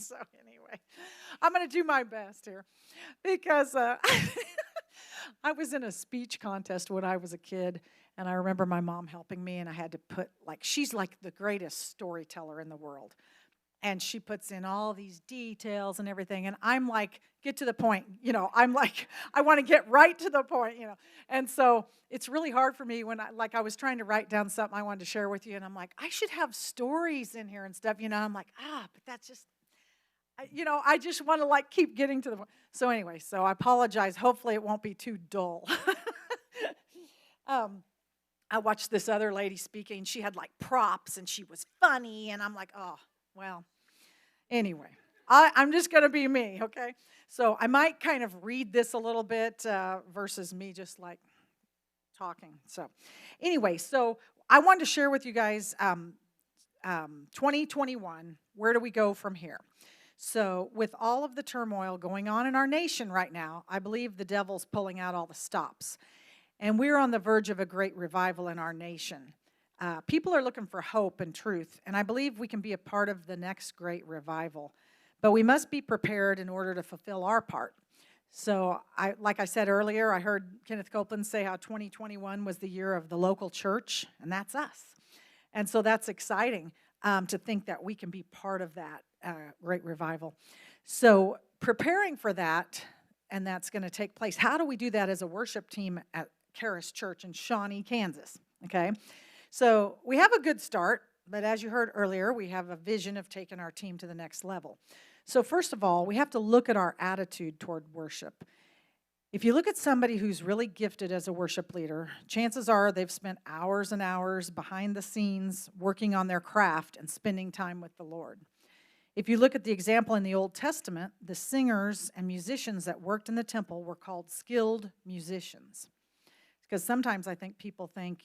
So anyway, I'm going to do my best here because I was in a speech contest when I was a kid, and I remember my mom helping me, and I had to put, like, she's like the greatest storyteller in the world. And she puts in all these details and everything. And I'm like, get to the point. I'm like, I want to get right to the point. And so it's really hard for me when I was trying to write down something I wanted to share with you. And I'm like, I should have stories in here and stuff. I'm like, but that's just, I just want to like keep getting to the point. So anyway, so I apologize. Hopefully it won't be too dull. um, I watched this other lady speaking. She had like props and she was funny. And I'm like, oh, well, anyway, I'm just going to be me, okay? So I might kind of read this a little bit versus me just like talking. So anyway, so I wanted to share with you guys 2021, where do we go from here? So with all of the turmoil going on in our nation right now, I believe the devil's pulling out all the stops. And we're on the verge of a great revival in our nation. People are looking for hope and truth, and I believe we can be a part of the next great revival. But we must be prepared in order to fulfill our part. So, like I said earlier, I heard Kenneth Copeland say how 2021 was the year of the local church, and that's us. And so that's exciting to think that we can be part of that great revival. So preparing for that, and that's going to take place. How do we do that as a worship team at Charis Church in Shawnee, Kansas? Okay. So we have a good start, but as you heard earlier, we have a vision of taking our team to the next level. So first of all, we have to look at our attitude toward worship. If you look at somebody who's really gifted as a worship leader, chances are they've spent hours and hours behind the scenes working on their craft and spending time with the Lord. If you look at the example in the Old Testament, the singers and musicians that worked in the temple were called skilled musicians. Because sometimes I think people think,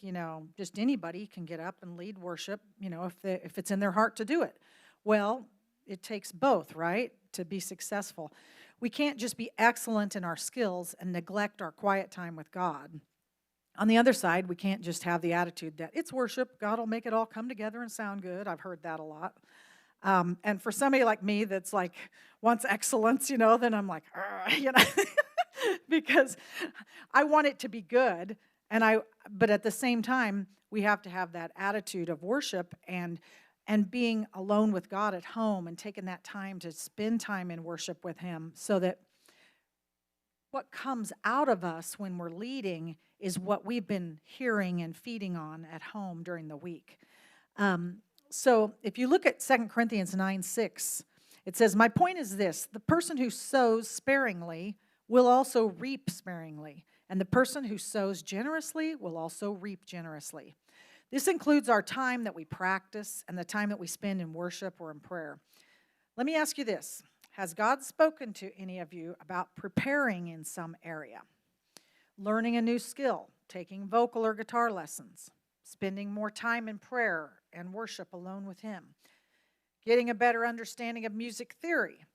just anybody can get up and lead worship, if it's in their heart to do it. Well, it takes both, right, to be successful. We can't just be excellent in our skills and neglect our quiet time with God. On the other side, we can't just have the attitude that it's worship, God will make it all come together and sound good. I've heard that a lot. And for somebody like me that's like wants excellence, then I'm like, because I want it to be good, but at the same time, we have to have that attitude of worship and being alone with God at home and taking that time to spend time in worship with Him, so that what comes out of us when we're leading is what we've been hearing and feeding on at home during the week. So if you look at 2 Corinthians 9:6, it says, "My point is this, the person who sows sparingly will also reap sparingly, and the person who sows generously will also reap generously." This includes our time that we practice and the time that we spend in worship or in prayer. Let me ask you this. Has God spoken to any of you about preparing in some area? Learning a new skill, taking vocal or guitar lessons, spending more time in prayer and worship alone with Him, getting a better understanding of music theory.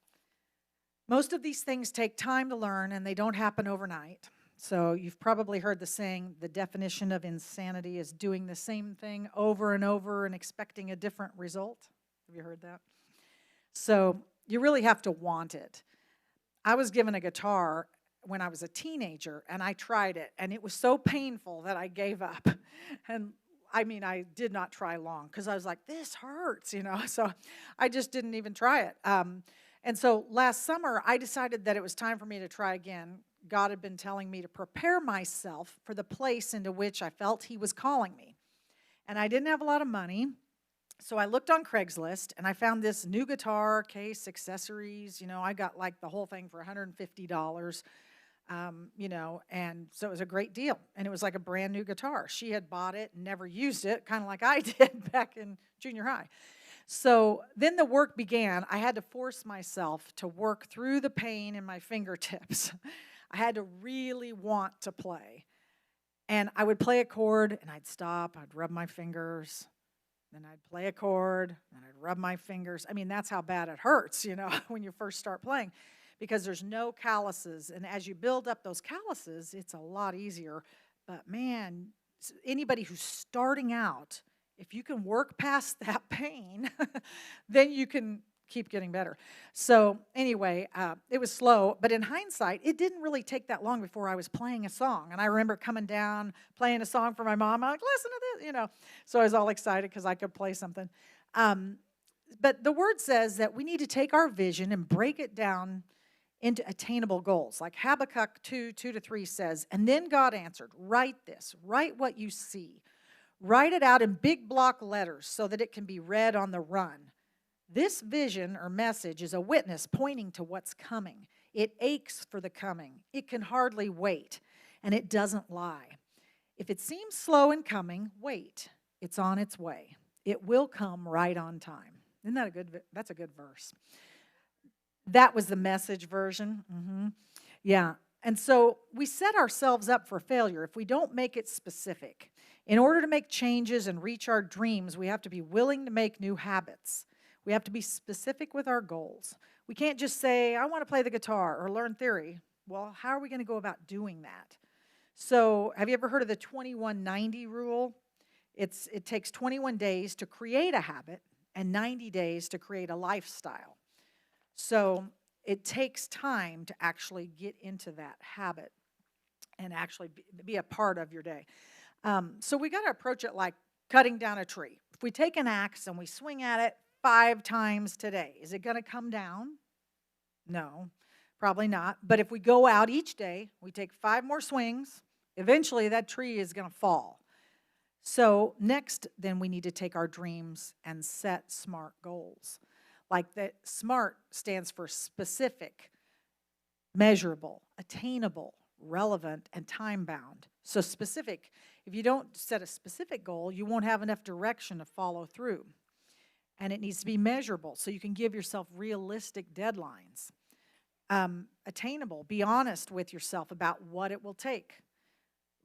Most of these things take time to learn, and they don't happen overnight. So you've probably heard the saying, the definition of insanity is doing the same thing over and over and expecting a different result. Have you heard that? So you really have to want it. I was given a guitar when I was a teenager, and I tried it, and it was so painful that I gave up. And I did not try long because I was like, this hurts, so I just didn't even try it. And so last summer, I decided that it was time for me to try again. God had been telling me to prepare myself for the place into which I felt He was calling me. And I didn't have a lot of money, so I looked on Craigslist, and I found this new guitar, case, accessories. I got like the whole thing for $150. And so it was a great deal. And it was like a brand new guitar. She had bought it, never used it, kind of like I did back in junior high. So then the work began. I had to force myself to work through the pain in my fingertips. I had to really want to play. And I would play a chord, and I'd stop. I'd rub my fingers. Then I'd play a chord, and I'd rub my fingers. That's how bad it hurts, when you first start playing, because there's no calluses. And as you build up those calluses, it's a lot easier. But man, anybody who's starting out, if you can work past that pain, then you can keep getting better. So anyway, it was slow, but in hindsight, it didn't really take that long before I was playing a song. And I remember coming down, playing a song for my mom. I'm like, listen to this, So I was all excited because I could play something. But the word says that we need to take our vision and break it down into attainable goals. Like Habakkuk 2:2-3 says, and then God answered, write this, write what you see. Write it out in big block letters so that it can be read on the run. This vision or message is a witness pointing to what's coming. It aches for the coming. It can hardly wait, and it doesn't lie. If it seems slow in coming, wait. It's on its way. It will come right on time. Isn't that that's a good verse. That was the Message version. Yeah. And so we set ourselves up for failure if we don't make it specific. In order to make changes and reach our dreams, we have to be willing to make new habits. We have to be specific with our goals. We can't just say, I want to play the guitar or learn theory. Well, how are we going to go about doing that? So have you ever heard of the 2190 rule? It takes 21 days to create a habit and 90 days to create a lifestyle. So it takes time to actually get into that habit and actually be a part of your day. So we got to approach it like cutting down a tree. If we take an axe and we swing at it 5 times today, is it going to come down? No, probably not. But if we go out each day, we take 5 more swings, eventually that tree is going to fall. So next, then we need to take our dreams and set SMART goals. Like that SMART stands for specific, measurable, attainable, relevant, and time-bound. So specific, if you don't set a specific goal, you won't have enough direction to follow through. And it needs to be measurable so you can give yourself realistic deadlines. Attainable, be honest with yourself about what it will take.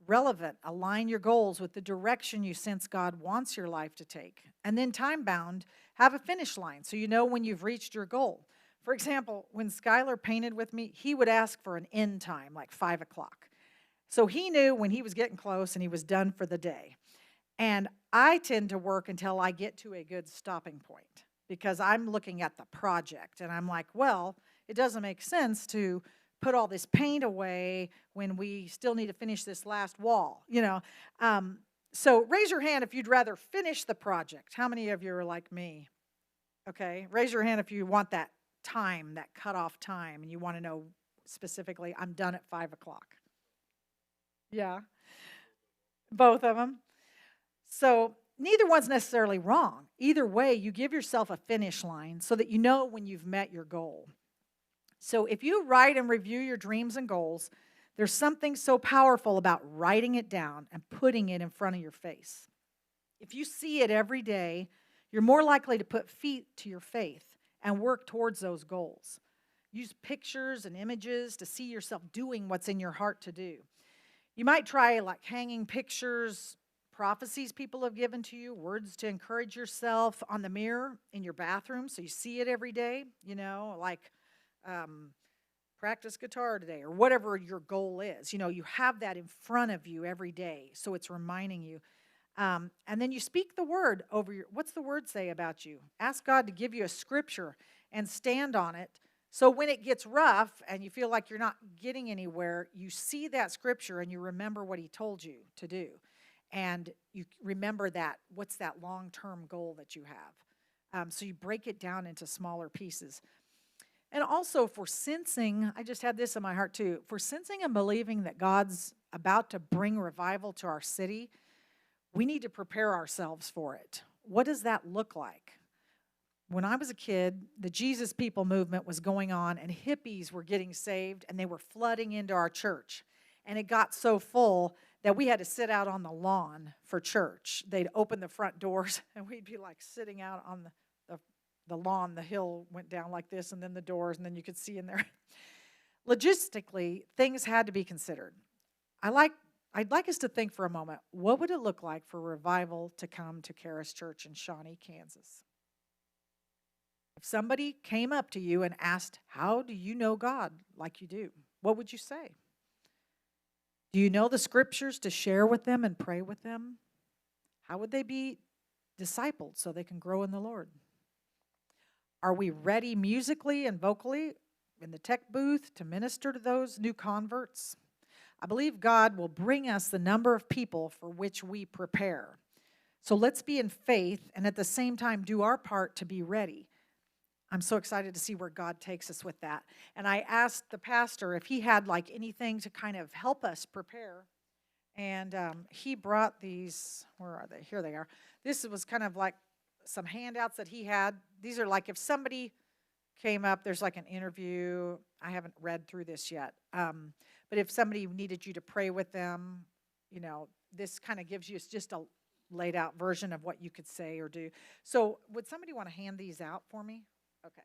Relevant, align your goals with the direction you sense God wants your life to take. And then time-bound, have a finish line so you know when you've reached your goal. For example, when Skylar painted with me, he would ask for an end time, like 5 o'clock. So he knew when he was getting close and he was done for the day. And I tend to work until I get to a good stopping point because I'm looking at the project and I'm like, well, it doesn't make sense to put all this paint away when we still need to finish this last wall, So raise your hand if you'd rather finish the project. How many of you are like me? Okay, raise your hand if you want that time, that cutoff time, and you want to know specifically, I'm done at 5 o'clock. Yeah, both of them. So neither one's necessarily wrong. Either way, you give yourself a finish line so that you know when you've met your goal. So if you write and review your dreams and goals, there's something so powerful about writing it down and putting it in front of your face. If you see it every day, you're more likely to put feet to your faith and work towards those goals. Use pictures and images to see yourself doing what's in your heart to do. You might try like hanging pictures, prophecies people have given to you, words to encourage yourself on the mirror in your bathroom so you see it every day, like practice guitar today or whatever your goal is. You have that in front of you every day so it's reminding you. And then you speak the word over what's the word say about you? Ask God to give you a scripture and stand on it. So when it gets rough and you feel like you're not getting anywhere, you see that scripture and you remember what he told you to do. And you remember that, what's that long-term goal that you have? So you break it down into smaller pieces. And also for sensing, I just had this in my heart too, for sensing and believing that God's about to bring revival to our city, we need to prepare ourselves for it. What does that look like? When I was a kid, the Jesus People movement was going on and hippies were getting saved and they were flooding into our church. And it got so full that we had to sit out on the lawn for church. They'd open the front doors and we'd be like sitting out on the lawn. The hill went down like this and then the doors and then you could see in there. Logistically, things had to be considered. I'd like us to think for a moment, what would it look like for revival to come to Charis Church in Shawnee, Kansas? If somebody came up to you and asked, how do you know God like you do? What would you say? Do you know the scriptures to share with them and pray with them? How would they be discipled so they can grow in the Lord? Are we ready musically and vocally in the tech booth to minister to those new converts? I believe God will bring us the number of people for which we prepare. So let's be in faith and at the same time do our part to be ready. I'm so excited to see where God takes us with that. And I asked the pastor if he had like anything to kind of help us prepare. And he brought these, where are they? Here they are. This was kind of like some handouts that he had. These are like if somebody came up, there's like an interview. I haven't read through this yet. But if somebody needed you to pray with them, this kind of gives you, it's just a laid out version of what you could say or do. So would somebody want to hand these out for me? Okay.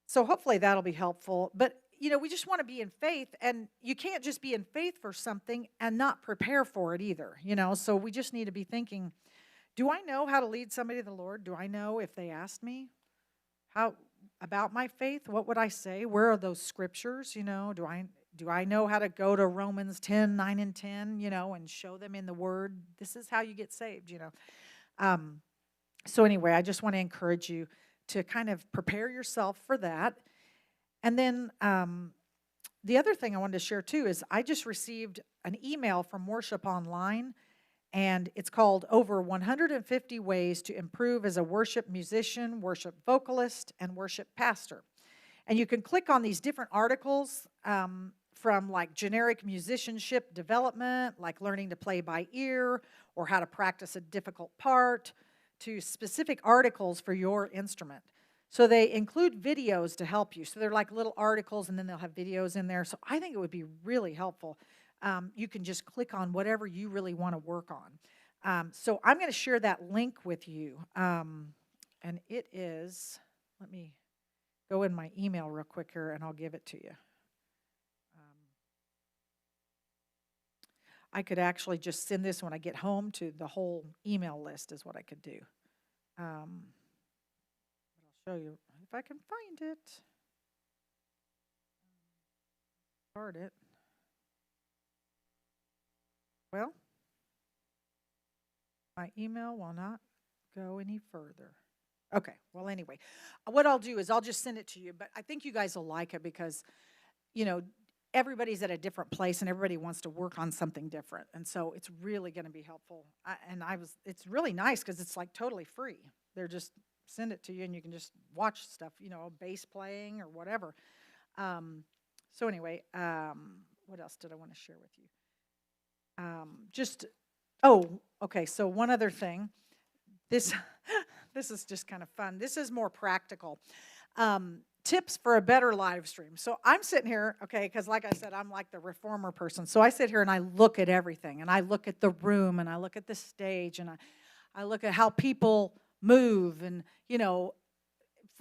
So hopefully that'll be helpful. But, we just want to be in faith, and you can't just be in faith for something and not prepare for it either, So we just need to be thinking, do I know how to lead somebody to the Lord? Do I know if they asked me how about my faith? What would I say? Where are those scriptures? Do I know how to go to Romans 10, 9 and 10, and show them in the Word? This is how you get saved, So anyway, I just want to encourage you to kind of prepare yourself for that. And then the other thing I wanted to share too is I just received an email from Worship Online, and it's called Over 150 Ways to Improve as a Worship Musician, Worship Vocalist, and Worship Pastor. And you can click on these different articles from like generic musicianship development, like learning to play by ear or how to practice a difficult part, to specific articles for your instrument. So they include videos to help you. So they're like little articles, and then they'll have videos in there. So I think it would be really helpful. You can just click on whatever you really want to work on. So I'm going to share that link with you. And it is, let me go in my email real quick here, and I'll give it to you. I could actually just send this when I get home to the whole email list is what I could do. I'll show you if I can find it. Start it. Well, my email will not go any further. Okay, well, anyway, what I'll do is I'll just send it to you, but I think you guys will like it because, everybody's at a different place and everybody wants to work on something different. And so it's really going to be helpful. It's really nice because it's like totally free. They're just send it to you and you can just watch stuff, bass playing or whatever. So anyway, what else did I want to share with you? Okay. So one other thing, this is just kind of fun. This is more practical. Tips for a better live stream. So I'm sitting here, okay, because like I said, I'm like the reformer person. So I sit here and I look at everything, and I look at the room, and I look at the stage, and I look at how people move, and,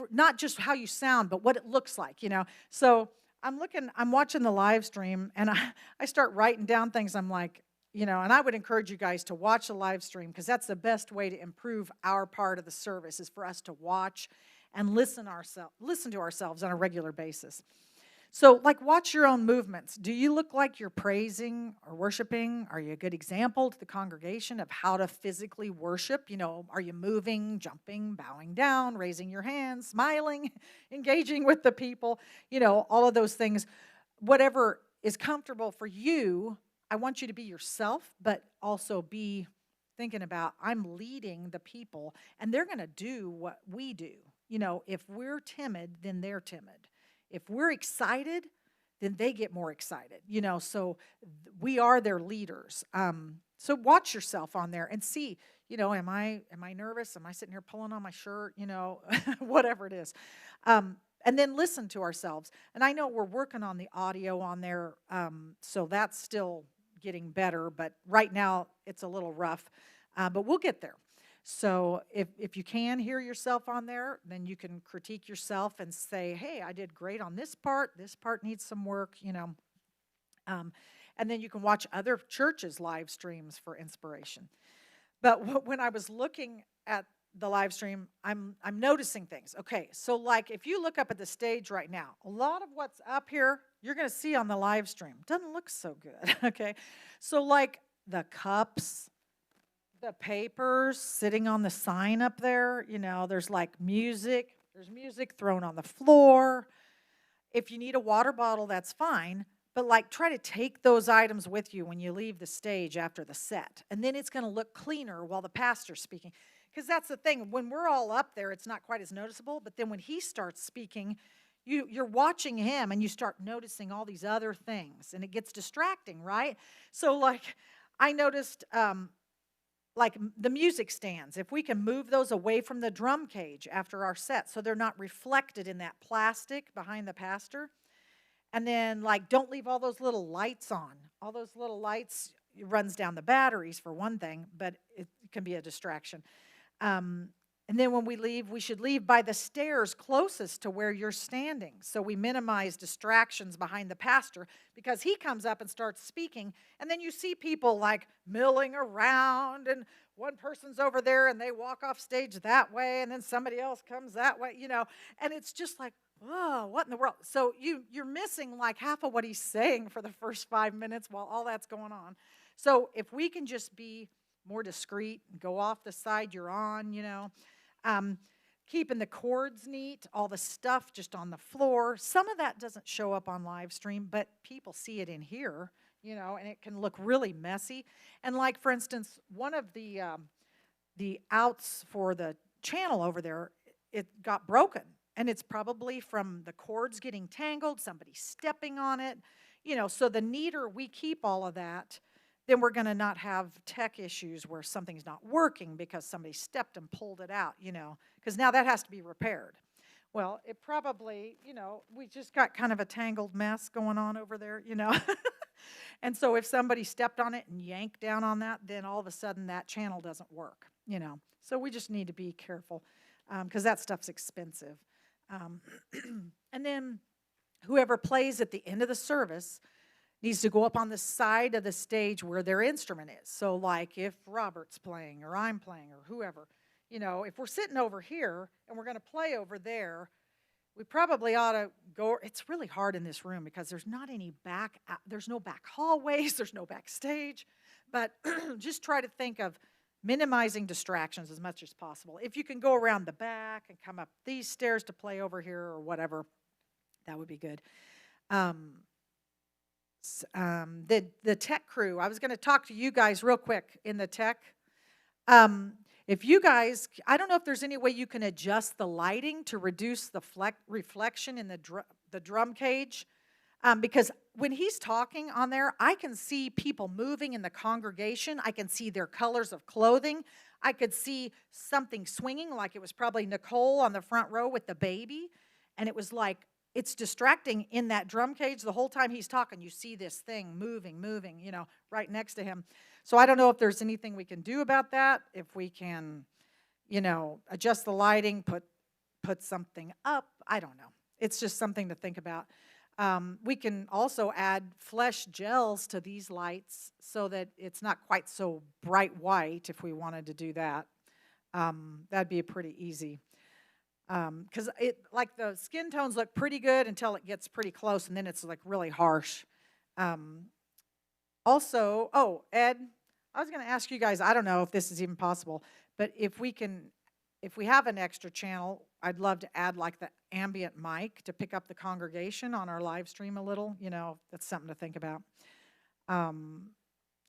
not just how you sound, but what it looks like, So I'm watching the live stream, and I start writing down things. I'm like, and I would encourage you guys to watch the live stream because that's the best way to improve our part of the service is for us to watch and listen to ourselves on a regular basis. So, like, watch your own movements. Do you look like you're praising or worshiping? Are you a good example to the congregation of how to physically worship? Are you moving, jumping, bowing down, raising your hands, smiling, engaging with the people? All of those things. Whatever is comfortable for you, I want you to be yourself, but also be thinking about, I'm leading the people, and they're going to do what we do. If we're timid, then they're timid. If we're excited, then they get more excited. So we are their leaders. So watch yourself on there and see, am I nervous? Am I sitting here pulling on my shirt? Whatever it is. And then listen to ourselves. And I know we're working on the audio on there, so that's still getting better. But right now, it's a little rough. But we'll get there. So if you can hear yourself on there, then you can critique yourself and say, hey, I did great on this part. This part needs some work, And then you can watch other churches' live streams for inspiration. But when I was looking at the live stream, I'm noticing things. Okay, so like if you look up at the stage right now, a lot of what's up here, you're going to see on the live stream. Doesn't look so good, okay? So like the cups, the papers sitting on the sign up there, there's like music, There's music thrown on the floor. If you need a water bottle, that's fine. But like, try to take those items with you when you leave the stage after the set. And then it's going to look cleaner while the pastor's speaking. Because that's the thing. When we're all up there, it's not quite as noticeable. But then when he starts speaking, you're watching him and you start noticing all these other things. And it gets distracting, right? So, like, I noticed the music stands, if we can move those away from the drum cage after our set so they're not reflected in that plastic behind the pastor. And then, like, don't leave all those little lights on. All those little lights, it runs down the batteries for one thing, but it can be a distraction. And then when we leave, we should leave by the stairs closest to where you're standing. So we minimize distractions behind the pastor because he comes up and starts speaking. And then you see people like milling around, and one person's over there and they walk off stage that way, and then somebody else comes that way, and it's just like, oh, what in the world? So you're missing like half of what he's saying for the first 5 minutes while all that's going on. So if we can just be more discreet, go off the side you're on, keeping the cords neat, all the stuff just on the floor. Some of that doesn't show up on live stream, but people see it in here, and it can look really messy. And like, for instance, one of the outs for the channel over there, it got broken. And it's probably from the cords getting tangled, somebody stepping on it, so the neater we keep all of that, then we're going to not have tech issues where something's not working because somebody stepped and pulled it out, because now that has to be repaired. Well, it probably, we just got kind of a tangled mess going on over there, And so if somebody stepped on it and yanked down on that, then all of a sudden that channel doesn't work, So we just need to be careful because that stuff's expensive. And then whoever plays at the end of the service needs to go up on the side of the stage where their instrument is. So like if Robert's playing or I'm playing or whoever, if we're sitting over here and we're going to play over there, we probably ought to go. It's really hard in this room because there's not any there's no back hallways, there's no backstage, but just try to think of minimizing distractions as much as possible. If you can go around the back and come up these stairs to play over here or whatever, that would be good. The tech crew, I was going to talk to you guys real quick in the tech. If you guys, I don't know if there's any way you can adjust the lighting to reduce the reflection in the drum cage. Because when he's talking on there, I can see people moving in the congregation. I can see their colors of clothing. I could see something swinging, like it was probably Nicole on the front row with the baby. And it was like, it's distracting in that drum cage the whole time he's talking. You see this thing moving, right next to him. So I don't know if there's anything we can do about that. If we can, adjust the lighting, put something up. I don't know. It's just something to think about. We can also add flesh gels to these lights so that it's not quite so bright white if we wanted to do that. That'd be pretty easy. Because like the skin tones look pretty good until it gets pretty close, and then it's like really harsh. Also, Ed, I was going to ask you guys, I don't know if this is even possible, but if we have an extra channel, I'd love to add like the ambient mic to pick up the congregation on our live stream a little. That's something to think about.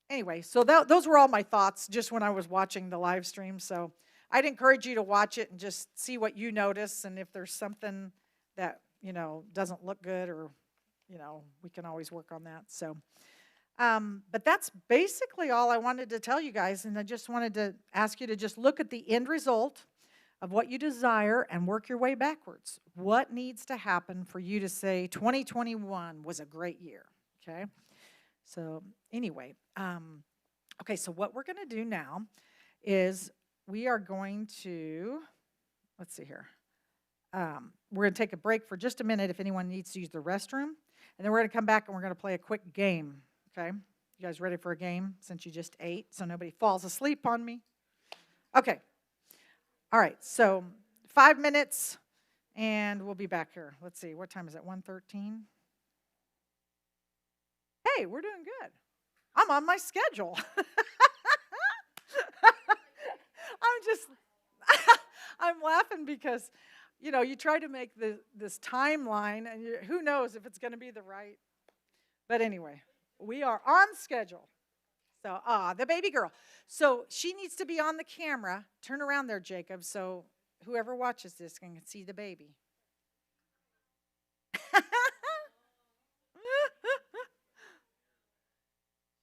Anyway, so those were all my thoughts just when I was watching the live stream. So I'd encourage you to watch it and just see what you notice, and if there's something that, doesn't look good, or, we can always work on that. So, but that's basically all I wanted to tell you guys, and I just wanted to ask you to just look at the end result of what you desire and work your way backwards. What needs to happen for you to say 2021 was a great year, okay? So anyway, okay, so what we're going to do now is we are going to, let's see here. We're going to take a break for just a minute if anyone needs to use the restroom. And then we're going to come back and we're going to play a quick game, okay? You guys ready for a game since you just ate so nobody falls asleep on me? Okay. All right, so 5 minutes and we'll be back here. Let's see, what time is it, 1:13? Hey, we're doing good. I'm on my schedule. I'm laughing because You try to make this timeline, and who knows if it's going to be the right. But anyway, we are on schedule. So, the baby girl. So she needs to be on the camera. Turn around there, Jacob, so whoever watches this can see the baby.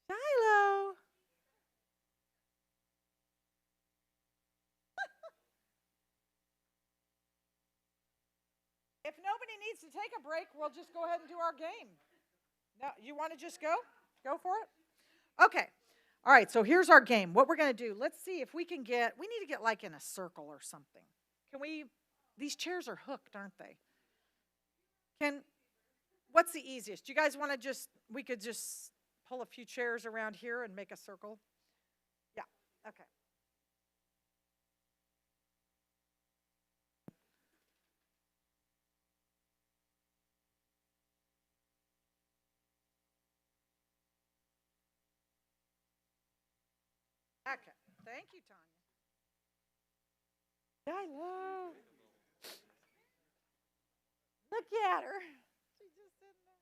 Shiloh. If nobody needs to take a break, we'll just go ahead and do our game. No, you want to just go? Go for it? Okay. All right, so here's our game. What we're going to do, let's see if we can we need to get like in a circle or something. Can we, these chairs are hooked, aren't they? What's the easiest? You guys want to we could just pull a few chairs around here and make a circle? Yeah, okay. Okay, thank you, Tanya. I love. Look at her. She's just sitting there,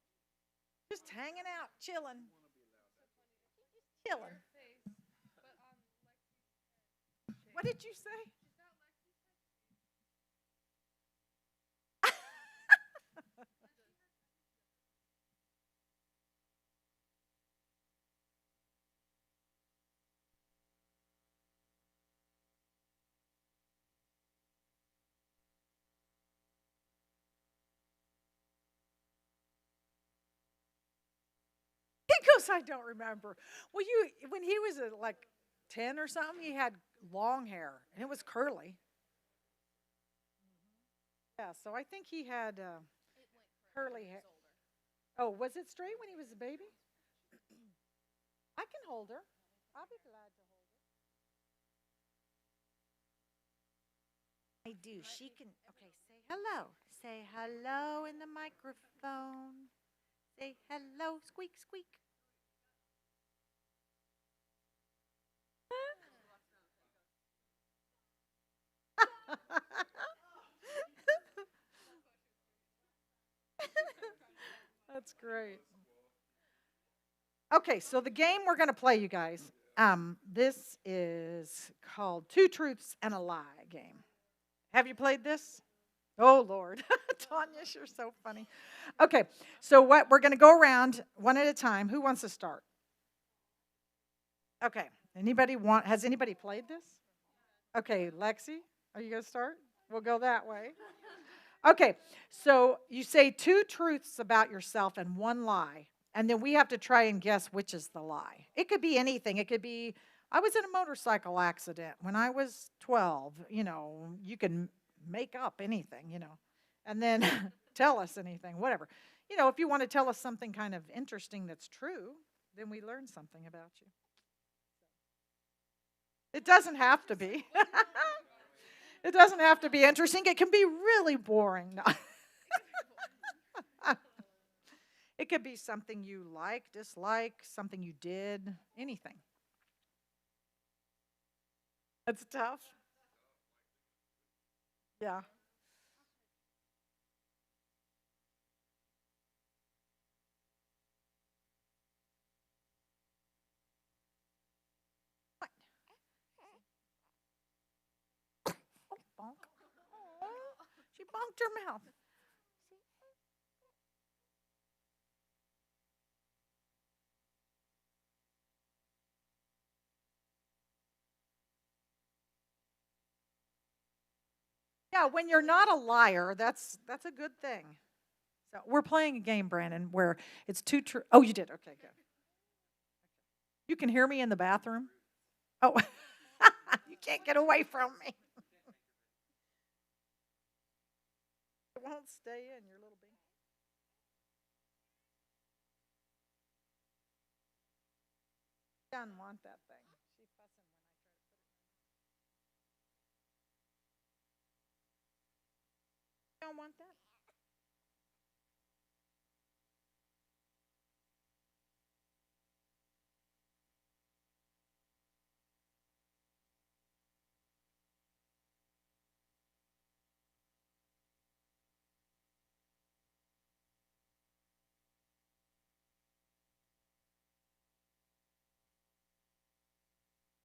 just hanging out, chilling. Chilling. What did you say? He goes, I don't remember. Well, when he was like 10 or something, he had long hair and it was curly. Yeah, so I think he had curly hair. Oh, was it straight when he was a baby? I can hold her. I'll be glad to hold her. I do. She can. Okay, say hello. Say hello in the microphone. Say hello. Squeak, squeak. That's great. Okay, so the game we're going to play, you guys, this is called Two Truths and a Lie game. Have you played this? Oh, Lord. Tanya, you're so funny. Okay, so what we're going to go around one at a time. Who wants to start? Okay, has anybody played this? Okay, Lexi, are you going to start? We'll go that way. Okay, so you say two truths about yourself and one lie, and then we have to try and guess which is the lie. It could be anything. It could be, I was in a motorcycle accident when I was 12. You can make up anything, and then tell us anything, whatever. If you want to tell us something kind of interesting that's true, then we learn something about you. It doesn't have to be. It doesn't have to be interesting. It can be really boring. It could be something you like, dislike, something you did, anything. That's tough. Yeah. What? Oh, bonk. Oh, she bonked her mouth. Yeah, when you're not a liar, that's a good thing. So we're playing a game, Brandon, where it's two true. Oh, you did. Okay, good. You can hear me in the bathroom. Oh, you can't get away from me. It won't stay in your little bean. She doesn't want that thing. She's fussing when I try to put it. You don't want that?